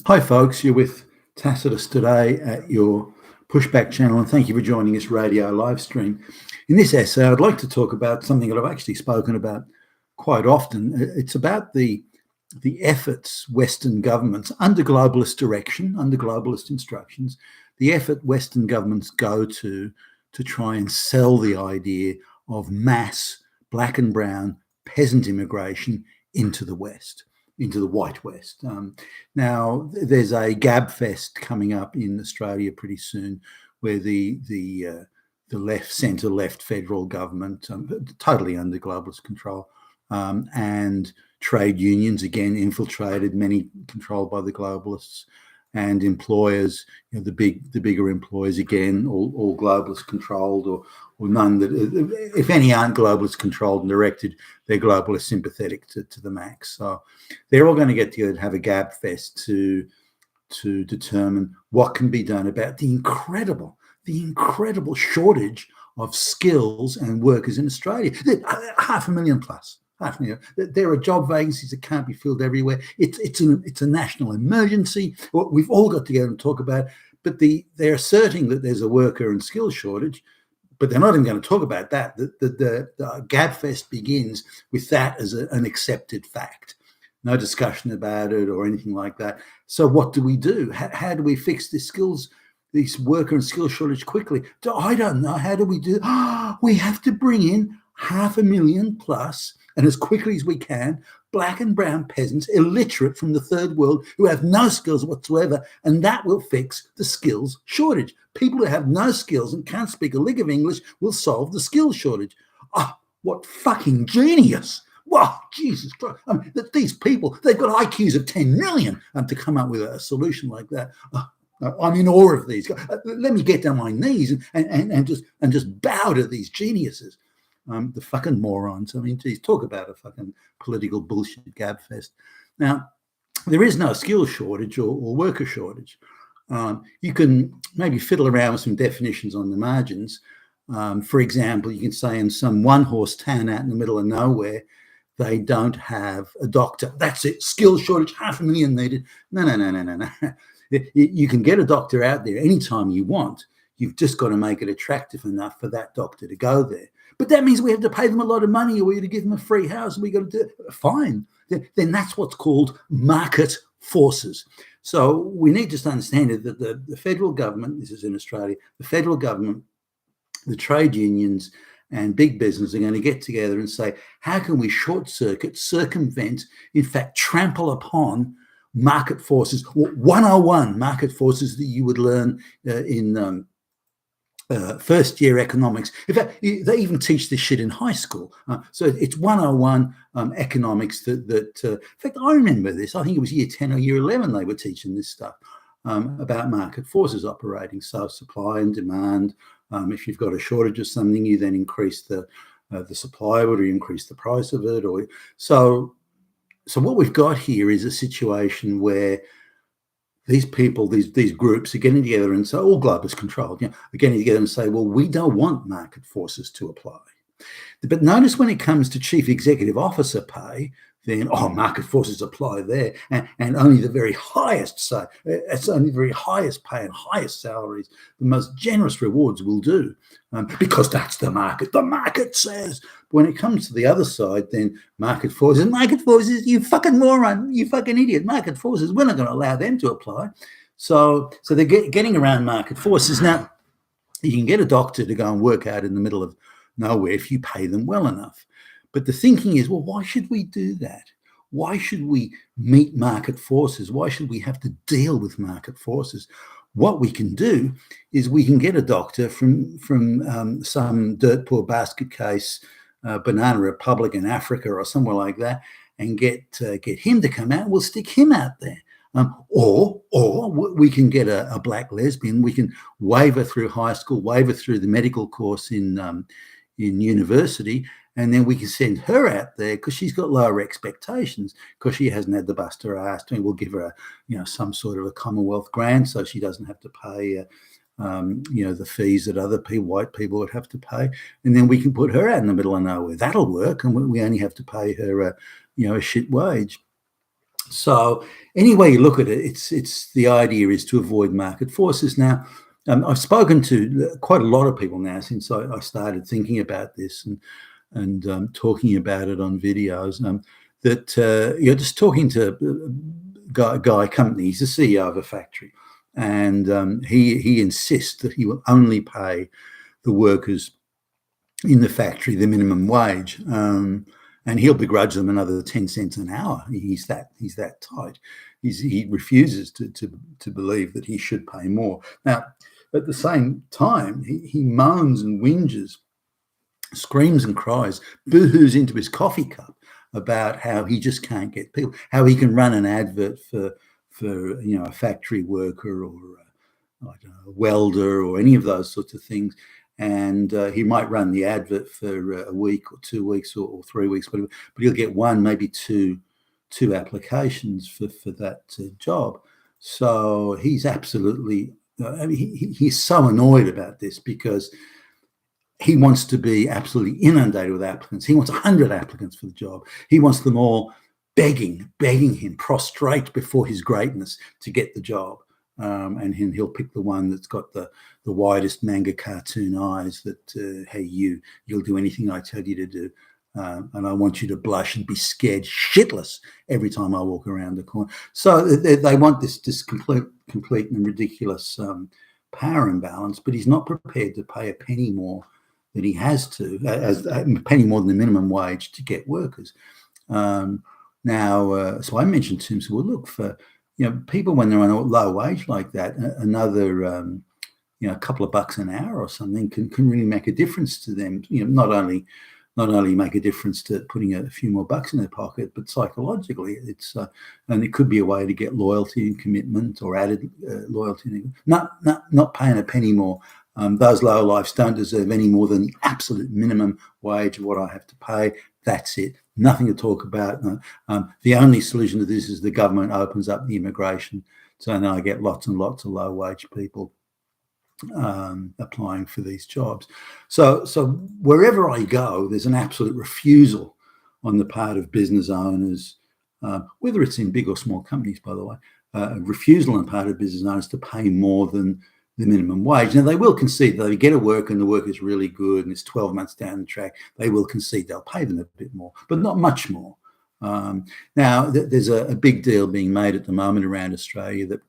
Hi, folks. You're with Tacitus today at your Pushback channel, and thank you for joining this radio live stream. In this essay, I'd like to talk about something that I've actually spoken about quite often. It's about the efforts Western governments, under globalist direction, under globalist instructions, the effort Western governments go to try and sell the idea of mass black and brown peasant immigration into the West, into the white West. Now, there's a Gab Fest coming up in Australia pretty soon, where the left, centre left federal government, totally under globalist control, and trade unions, again infiltrated, many controlled by the globalists, and employers, the bigger employers, again all globalist controlled, or none that, if any, aren't globalist controlled and directed, they're globalist sympathetic to the max. So they're all going to get together to have a Gab Fest to determine what can be done about the incredible shortage of skills and workers in Australia. 500,000 plus. There are job vacancies that can't be filled everywhere. It's a national emergency. We've all got together and talk about it, but they're asserting that there's a worker and skills shortage, but they're not even going to talk about that. The Gabfest begins with that as an accepted fact. No discussion about it or anything like that. So what do we do? How do we fix this worker and skills shortage quickly? I don't know. How do we do? We have to bring in 500,000 plus, and as quickly as we can, black and brown peasants, illiterate from the third world, who have no skills whatsoever, and that will fix the skills shortage. People who have no skills and can't speak a lick of English will solve the skills shortage. What fucking genius! Wow, Jesus Christ. These people, they've got IQs of 10 million to come up with a solution like that. I'm in awe of these guys. Let me get down my knees and just bow to these geniuses. The fucking morons. Geez, talk about a fucking political bullshit gabfest. Now, there is no skill shortage or worker shortage. You can maybe fiddle around with some definitions on the margins. For example, you can say in some one-horse town out in the middle of nowhere, they don't have a doctor. That's it. Skill shortage, 500,000 needed. No. You can get a doctor out there anytime you want. You've just got to make it attractive enough for that doctor to go there. But that means we have to pay them a lot of money, or we got to give them a free house, and we got to do it. Fine. Then that's what's called market forces. So we need to understand that the federal government, this is in Australia, the federal government, the trade unions, and big business are going to get together and say, how can we short circuit, circumvent, in fact, trample upon market forces, 101 market forces that you would learn in first year economics. In fact, they even teach this shit in high school. So it's 101 economics that in fact, I remember this. I think it was year 10 or year 11 they were teaching this stuff about market forces operating. So supply and demand. If you've got a shortage of something, you then increase the supply of it, or you increase the price of it. So what we've got here is a situation where these people, these groups are getting together and say, all globalist controlled, are getting together and say, well, we don't want market forces to apply. But notice when it comes to chief executive officer pay, then, market forces apply there, and only the very highest say, it's only the very highest pay and highest salaries, the most generous rewards will do, because that's the market. The market says. When it comes to the other side, then market forces, you fucking moron, you fucking idiot, market forces, we're not going to allow them to apply. So they're getting around market forces. Now, you can get a doctor to go and work out in the middle of nowhere if you pay them well enough. But the thinking is, well, why should we do that? Why should we meet market forces? Why should we have to deal with market forces? What we can do is we can get a doctor from some dirt poor basket case, Banana Republic in Africa or somewhere like that, and get him to come out. We'll stick him out there. Or we can get a black lesbian. We can wave her through high school, wave her through the medical course in university, and then we can send her out there because she's got lower expectations because she hasn't had to bust her ass. And we'll give her some sort of a Commonwealth grant so she doesn't have to pay the fees that other white people would have to pay, and then we can put her out in the middle of nowhere. That'll work, and we only have to pay her a shit wage. So any way you look at it, it's the idea is to avoid market forces. Now, I've spoken to quite a lot of people now since I started thinking about this and talking about it on videos. That you're just talking to guy company. He's the CEO of a factory, and he insists that he will only pay the workers in the factory the minimum wage, and he'll begrudge them another 10 cents an hour. He's that tight. He refuses to believe that he should pay more. Now, at the same time, he moans and whinges, screams and cries, boo-hoos into his coffee cup about how he just can't get people, how he can run an advert for a factory worker or I don't know, a welder or any of those sorts of things. And he might run the advert for a week or 2 weeks or 3 weeks, whatever, but he'll get one, maybe two applications for that job. So he's absolutely, he's so annoyed about this because he wants to be absolutely inundated with applicants. He wants 100 applicants for the job. He wants them all begging him, prostrate before his greatness to get the job. And he'll pick the one that's got the widest manga cartoon eyes that, hey, you'll do anything I tell you to do. And I want you to blush and be scared shitless every time I walk around the corner. So they want this complete and ridiculous power imbalance, but he's not prepared to pay a penny more than he has to, as a penny more than the minimum wage to get workers. So I mentioned to him, so well, look, for people when they're on a low wage like that, another a couple of bucks an hour or something can really make a difference to them. Not only make a difference to putting a few more bucks in their pocket, but psychologically, it's and it could be a way to get loyalty and commitment or added loyalty. Not paying a penny more. Those low lifes don't deserve any more than the absolute minimum wage of what I have to pay. That's it. Nothing to talk about. The only solution to this is the government opens up the immigration, so now I get lots and lots of low wage people applying for these jobs. So wherever I go, there's an absolute refusal on the part of business owners, whether it's in big or small companies, by the way, a refusal on the part of business owners to pay more than the minimum wage. Now, they will concede that they get a work and the work is really good and it's 12 months down the track. They will concede they'll pay them a bit more, but not much more. Now, there's a big deal being made at the moment around Australia that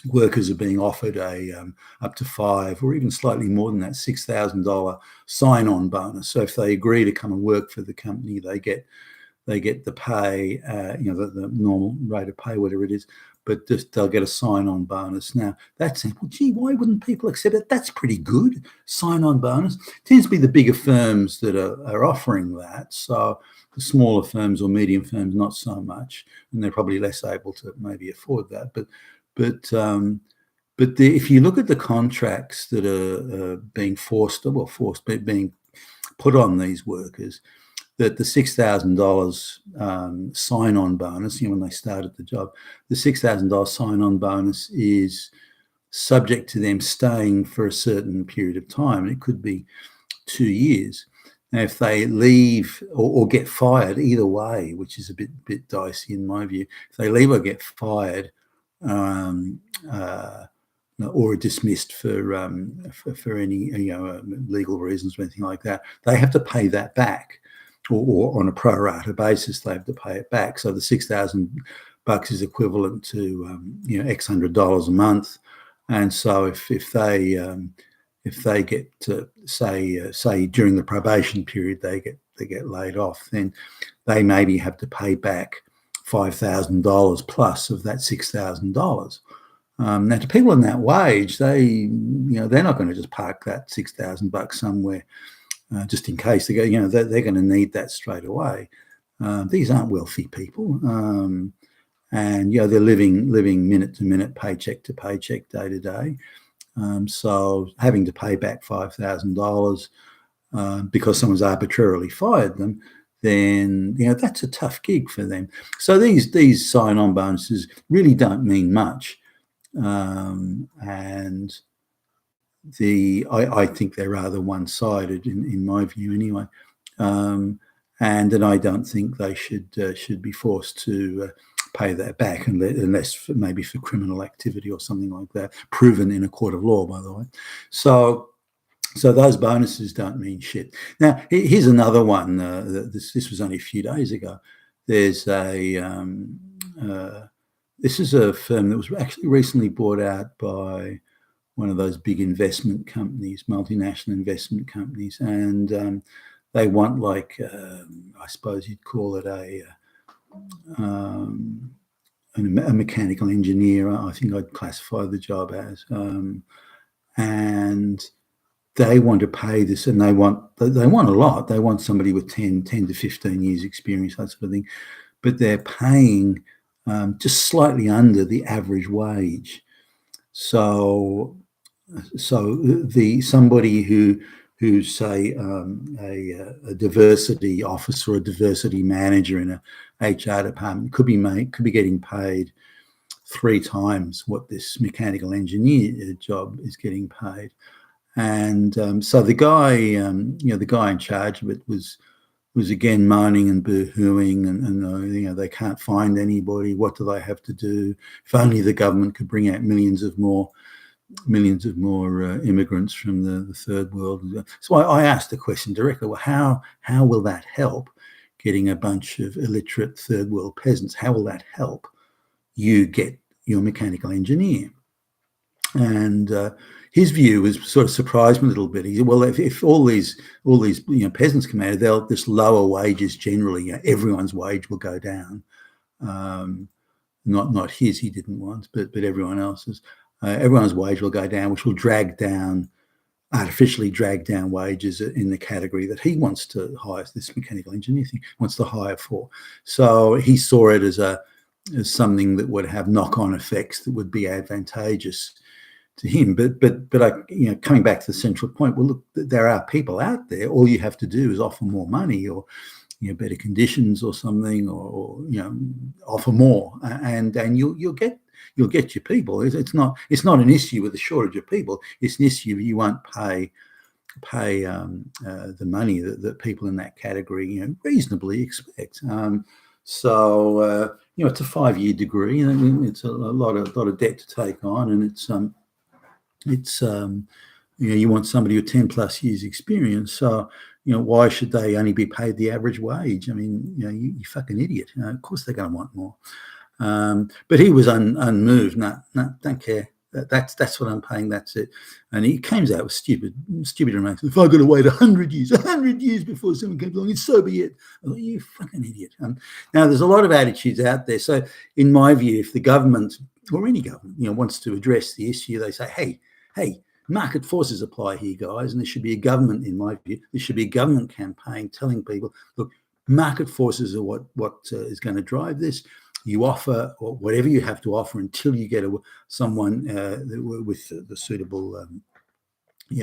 workers are being offered up to $5,000 or even slightly more than that, $6,000 sign-on bonus. So if they agree to come and work for the company, they get the pay, the normal rate of pay, whatever it is, but just they'll get a sign-on bonus. Now, that's simple. Gee, why wouldn't people accept it? That's pretty good, sign-on bonus. Tends to be the bigger firms that are offering that. So the smaller firms or medium firms, not so much, and they're probably less able to maybe afford that. But if you look at the contracts that are being being put on these workers, that the $6,000 sign-on bonus, when they start at the job, the $6,000 sign-on bonus is subject to them staying for a certain period of time. It could be 2 years. Now, if they leave or get fired, either way, which is a bit dicey in my view, if they leave or get fired or are dismissed for any legal reasons or anything like that, they have to pay that back. Or on a pro rata basis, they have to pay it back. So the $6,000 is equivalent to X $100 a month. And so if they get to say during the probation period they get laid off, then they maybe have to pay back $5,000 plus of that $6,000. Now, to people on that wage, they're not going to just park that $6,000 somewhere. Just in case they go, they're going to need that straight away. These aren't wealthy people, and they're living minute to minute, paycheck to paycheck, day to day. So having to pay back $5,000 because someone's arbitrarily fired them, then that's a tough gig for them. So these sign-on bonuses really don't mean much, and I think they're rather one-sided in my view anyway, and then I don't think they should be forced to pay that back unless maybe for criminal activity or something like that, proven in a court of law, by the way. So those bonuses don't mean shit. Now, here's another one. This was only a few days ago. There's this is a firm that was actually recently bought out by one of those big investment companies, multinational investment companies, and they want, like, I suppose you'd call it a mechanical engineer. I think I'd classify the job as, and they want to pay this, and they want a lot. They want somebody with 10 to 15 years experience, that sort of thing, but they're paying just slightly under the average wage. So somebody who's, say, a diversity officer or a diversity manager in a HR department could be getting paid 3 times what this mechanical engineer job is getting paid. And so the guy, the guy in charge of it was again moaning and boo-hooing, and they can't find anybody. What do they have to do? If only the government could bring out millions of more immigrants from the third world. So I asked the question directly: well, how will that help getting a bunch of illiterate third world peasants? How will that help you get your mechanical engineer? And his view was sort of surprised me a little bit. He said, well, if all these peasants come out, they'll just lower wages generally. Everyone's wage will go down. Not his, he didn't want, but everyone else's. Everyone's wage will go down, which will artificially drag down wages in the category that he wants to hire, this mechanical engineer thing, wants to hire for. So he saw it as something that would have knock-on effects that would be advantageous to him. But coming back to the central point, well, look, there are people out there. All you have to do is offer more money, or better conditions, or something, or offer more, and you'll get your people. It's not an issue with the shortage of people. It's an issue you won't pay the money that people in that category reasonably expect. So it's a 5-year degree, and it's a lot of debt to take on, and it's you want somebody with 10 plus years experience. So why should they only be paid the average wage? I mean, you fucking idiot. Of course they're going to want more. But he was unmoved. No, don't care. That's what I'm paying. That's it. And he comes out with stupid remarks. If I've got to wait 100 years before someone comes along, so be it. I thought, you fucking idiot. Now, there's a lot of attitudes out there. So in my view, if the government, or any government, wants to address the issue, they say, hey, market forces apply here, guys. And there should be a government, in my view, there should be a government campaign telling people, look, market forces are what is going to drive this. You offer whatever you have to offer until you get someone with the suitable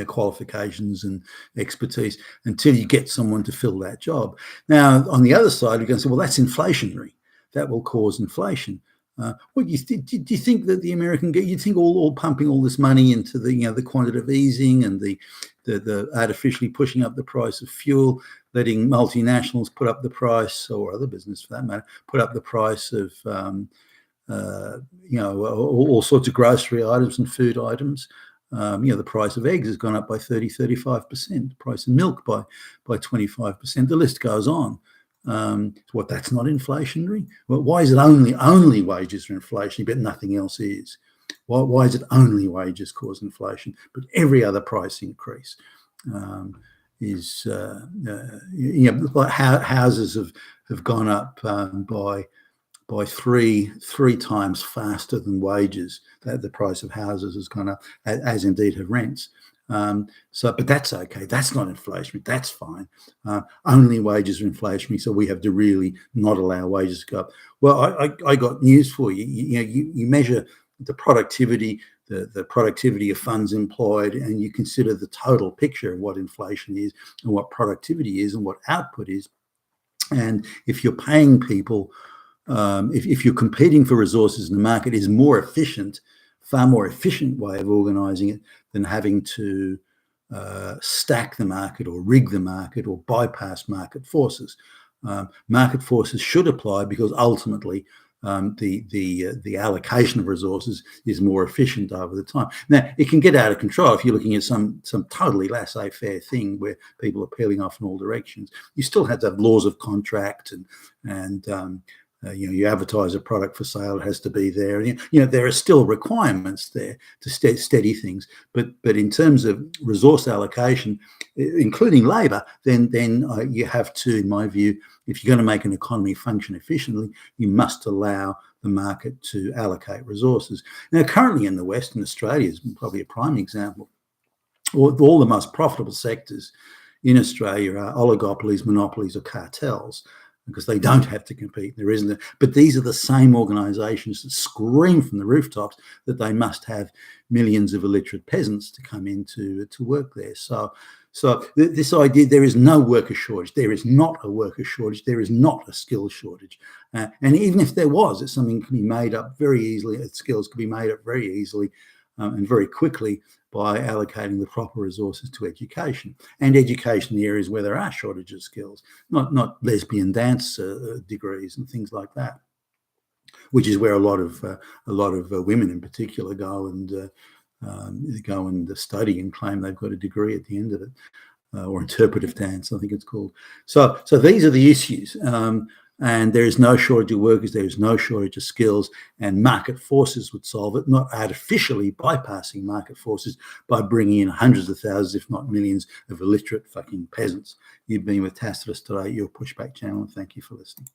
qualifications and expertise, until you get someone to fill that job. Now, on the other side, you're going to say, well, that's inflationary. That will cause inflation. Do you think that the American, you think all pumping all this money into the quantitative easing and the artificially pushing up the price of fuel, letting multinationals put up the price, or other business for that matter, put up the price of all sorts of grocery items and food items. The price of eggs has gone up by 35%, the price of milk by 25%. The list goes on. That's not inflationary? Well, why is it only wages are inflationary, but nothing else is? Why is it only wages cause inflation, but every other price increase is like houses have gone up by three times faster than wages. That the price of houses has gone up, as indeed have rents. But that's okay. That's not inflationary. That's fine. Only wages are inflationary, so we have to really not allow wages to go up. Well, I got news for you. You measure the productivity, the productivity of funds employed, and you consider the total picture of what inflation is and what productivity is and what output is. And if you're paying people, if you're competing for resources in the market, is more efficient, far more efficient way of organising it than having to stack the market or rig the market or bypass market forces. Market forces should apply because ultimately the allocation of resources is more efficient over the time. Now, it can get out of control if you're looking at some totally laissez-faire thing where people are peeling off in all directions. You still have to have laws of contract, and you advertise a product for sale, it has to be there. There are still requirements there to steady things. But in terms of resource allocation, including labour, then you have to, in my view, if you're going to make an economy function efficiently, you must allow the market to allocate resources. Now, currently in the West, and Australia is probably a prime example, all the most profitable sectors in Australia are oligopolies, monopolies, or cartels, because they don't have to compete. There isn't. But these are the same organisations that scream from the rooftops that they must have millions of illiterate peasants to come in to work there. So this idea, there is no worker shortage. There is not a worker shortage. There is not a skills shortage. And even if there was, it's something that can be made up very easily. Skills can be made up very easily and very quickly by allocating the proper resources to education, and education in the areas where there are shortages of skills, not lesbian dance degrees and things like that, which is where a lot of women in particular go and study and claim they've got a degree at the end of it, or interpretive dance, I think it's called. So these are the issues. And there is no shortage of workers, there is no shortage of skills, and market forces would solve it, not artificially bypassing market forces by bringing in hundreds of thousands, if not millions, of illiterate fucking peasants. You've been with Tacitus today, your Pushback channel, and thank you for listening.